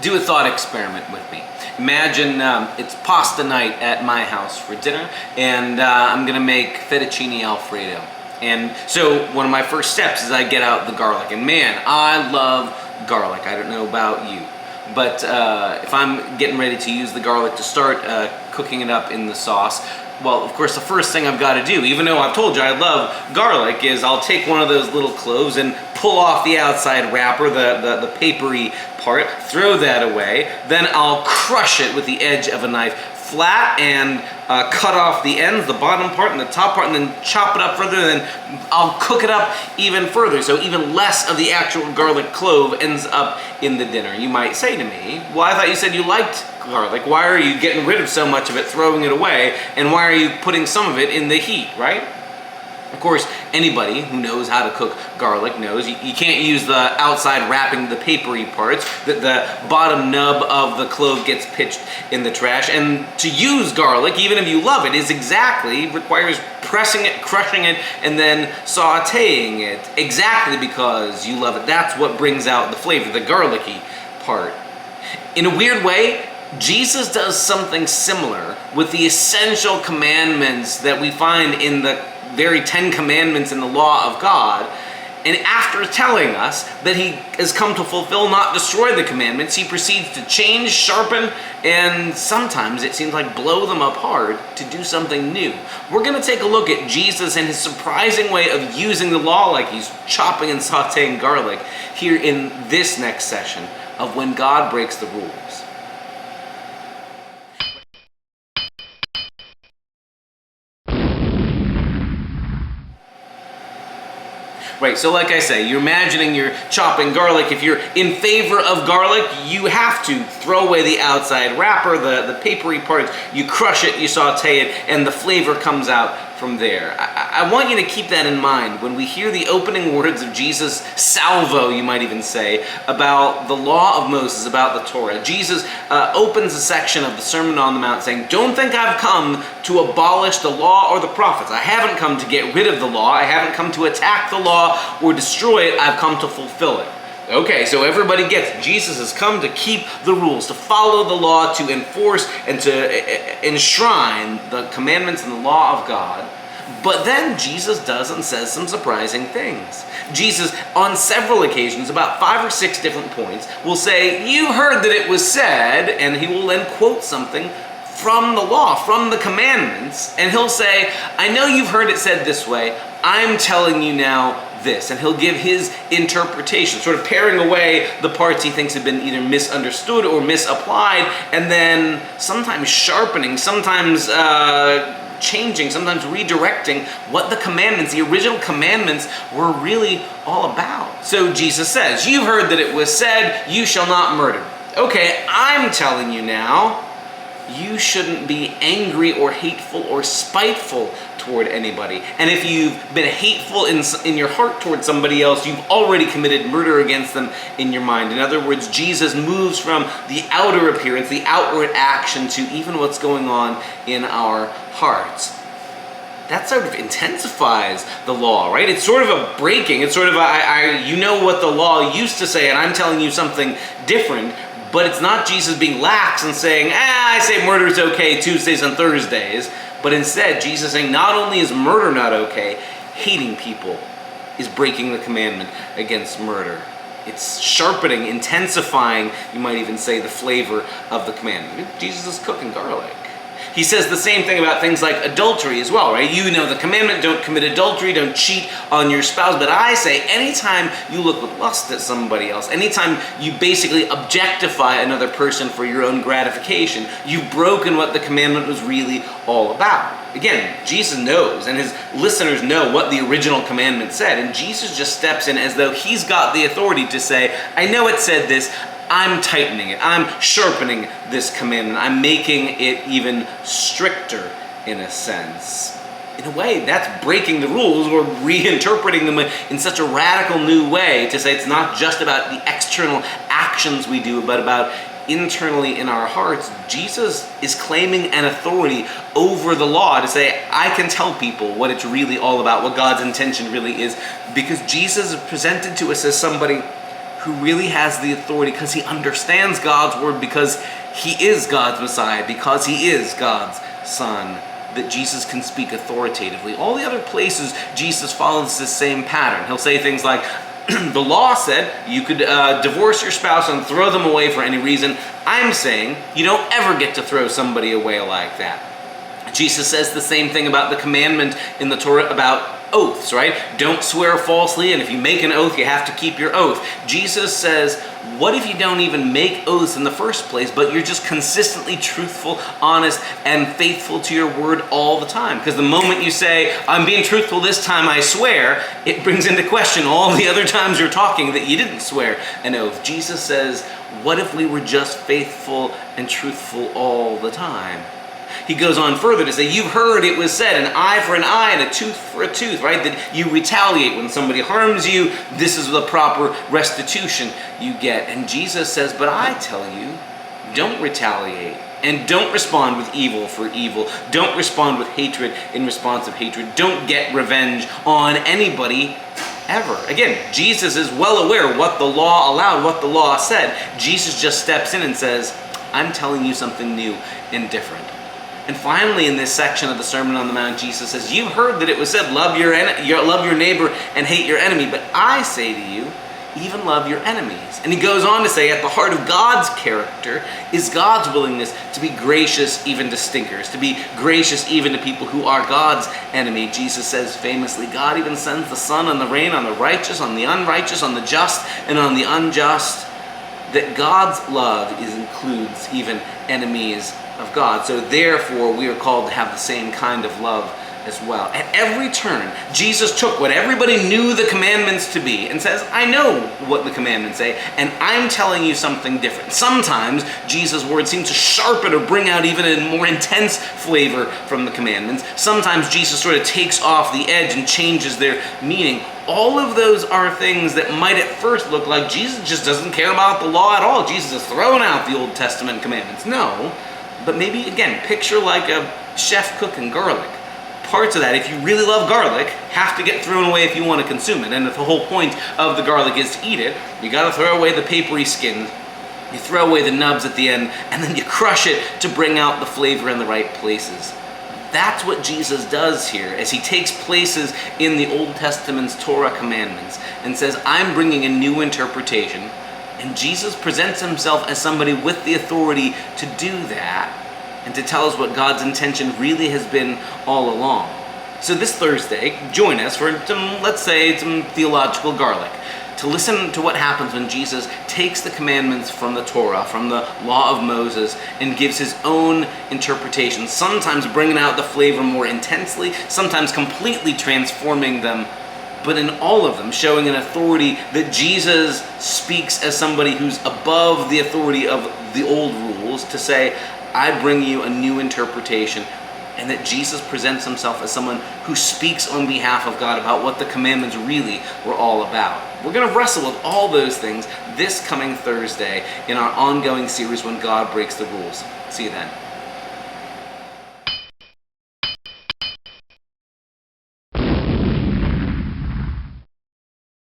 Do a thought experiment with me. Imagine it's pasta night at my house for dinner, and I'm gonna make fettuccine alfredo. And so one of my first steps is I get out the garlic, and man, I love garlic. I don't know about you, but if I'm getting ready to use the garlic to start cooking it up in the sauce, well, of course, the first thing I've got to do, even though I've told you I love garlic, is I'll take one of those little cloves and pull off the outside wrapper, the papery part, throw that away. Then I'll crush it with the edge of a knife flat and cut off the ends, the bottom part and the top part, and then chop it up further, and then I'll cook it up even further, so even less of the actual garlic clove ends up in the dinner. You might say to me, well, I thought you said you liked garlic. Why are you getting rid of so much of it, throwing it away, and why are you putting some of it in the heat, right? Of course, anybody who knows how to cook garlic knows you can't use the outside wrapping, the papery parts, that the bottom nub of the clove gets pitched in the trash. And to use garlic, even if you love it, requires pressing it, crushing it, and then sauteing it exactly because you love it. That's what brings out the flavor, the garlicky part. In a weird way, Jesus does something similar with the essential commandments that we find in the very 10 commandments in the law of God. And after telling us that he has come to fulfill, not destroy the commandments, he proceeds to change, sharpen, and sometimes it seems like blow them apart to do something new. We're going to take a look at Jesus and his surprising way of using the law, like he's chopping and sauteing garlic, here in this next session of When God Breaks the Rules. Right, so like I say, you're imagining you're chopping garlic. If you're in favor of garlic, you have to throw away the outside wrapper, the papery parts. You crush it, you saute it, and the flavor comes out from there. I want you to keep that in mind when we hear the opening words of Jesus' salvo, you might even say, about the law of Moses, about the Torah. Jesus opens a section of the Sermon on the Mount saying, don't think I've come to abolish the law or the prophets. I haven't come to get rid of the law. I haven't come to attack the law or destroy it. I've come to fulfill it. Okay, so everybody gets it. Jesus has come to keep the rules, to follow the law, to enforce and to enshrine the commandments and the law of God. But then Jesus does and says some surprising things. Jesus, on several occasions, about 5 or 6 different points, will say, you heard that it was said, and he will then quote something from the law, from the commandments, and he'll say, I know you've heard it said this way, I'm telling you now this. And he'll give his interpretation, sort of paring away the parts he thinks have been either misunderstood or misapplied, and then sometimes sharpening, sometimes changing, sometimes redirecting what the commandments, the original commandments, were really all about. So Jesus says, you've heard that it was said, you shall not murder. Okay, I'm telling you now, you shouldn't be angry or hateful or spiteful toward anybody. And if you've been hateful in your heart toward somebody else, you've already committed murder against them in your mind. In other words, Jesus moves from the outer appearance, the outward action, to even what's going on in our hearts. That sort of intensifies the law, right? It's sort of a breaking. It's sort of you know what the law used to say, and I'm telling you something different. But it's not Jesus being lax and saying, I say murder is okay Tuesdays and Thursdays. But instead, Jesus saying not only is murder not okay, hating people is breaking the commandment against murder. It's sharpening, intensifying, you might even say, the flavor of the commandment. Jesus is cooking garlic. He says the same thing about things like adultery as well, right? You know the commandment, don't commit adultery, don't cheat on your spouse. But I say, anytime you look with lust at somebody else, anytime you basically objectify another person for your own gratification, you've broken what the commandment was really all about. Again, Jesus knows, and his listeners know what the original commandment said, and Jesus just steps in as though he's got the authority to say, I know it said this, I'm tightening it, I'm sharpening this commandment, I'm making it even stricter in a sense. In a way, that's breaking the rules or reinterpreting them in such a radical new way to say it's not just about the external actions we do, but about internally in our hearts. Jesus is claiming an authority over the law to say, I can tell people what it's really all about, what God's intention really is, because Jesus is presented to us as somebody who really has the authority because he understands God's word, because he is God's Messiah, because he is God's Son, that Jesus can speak authoritatively. All the other places, Jesus follows this same pattern. He'll say things like, the law said you could divorce your spouse and throw them away for any reason. I'm saying you don't ever get to throw somebody away like that. Jesus says the same thing about the commandment in the Torah about oaths, right? Don't swear falsely, and if you make an oath, you have to keep your oath. Jesus says, what if you don't even make oaths in the first place, but you're just consistently truthful, honest, and faithful to your word all the time? Because the moment you say, I'm being truthful this time, I swear, it brings into question all the other times you're talking that you didn't swear an oath. Jesus says, what if we were just faithful and truthful all the time? He goes on further to say, you've heard it was said, an eye for an eye and a tooth for a tooth, right? That you retaliate when somebody harms you. This is the proper restitution you get. And Jesus says, but I tell you, don't retaliate. And don't respond with evil for evil. Don't respond with hatred in response of hatred. Don't get revenge on anybody ever. Again, Jesus is well aware what the law allowed, what the law said. Jesus just steps in and says, I'm telling you something new and different. And finally, in this section of the Sermon on the Mount, Jesus says, you've heard that it was said, love your neighbor and hate your enemy. But I say to you, even love your enemies. And he goes on to say, at the heart of God's character is God's willingness to be gracious even to stinkers, to be gracious even to people who are God's enemy. Jesus says famously, God even sends the sun and the rain on the righteous, on the unrighteous, on the just, and on the unjust. That God's love includes even enemies of God. So therefore, we are called to have the same kind of love as well. At every turn, Jesus took what everybody knew the commandments to be and says, I know what the commandments say, and I'm telling you something different. Sometimes Jesus' words seem to sharpen or bring out even a more intense flavor from the commandments. Sometimes Jesus sort of takes off the edge and changes their meaning. All of those are things that might at first look like Jesus just doesn't care about the law at all. Jesus has thrown out the Old Testament commandments. No, but maybe, again, picture like a chef cooking garlic. Parts of that, if you really love garlic, have to get thrown away if you want to consume it. And if the whole point of the garlic is to eat it, you got to throw away the papery skins, you throw away the nubs at the end, and then you crush it to bring out the flavor in the right places. That's what Jesus does here as he takes places in the Old Testament's Torah commandments and says, I'm bringing a new interpretation. And Jesus presents himself as somebody with the authority to do that and to tell us what God's intention really has been all along. So this Thursday, join us for some theological garlic, to listen to what happens when Jesus takes the commandments from the Torah, from the law of Moses, and gives his own interpretation, sometimes bringing out the flavor more intensely, sometimes completely transforming them, but in all of them showing an authority that Jesus speaks as somebody who's above the authority of the old rules to say, I bring you a new interpretation, and that Jesus presents himself as someone who speaks on behalf of God about what the commandments really were all about. We're going to wrestle with all those things this coming Thursday in our ongoing series, When God Breaks the Rules. See you then.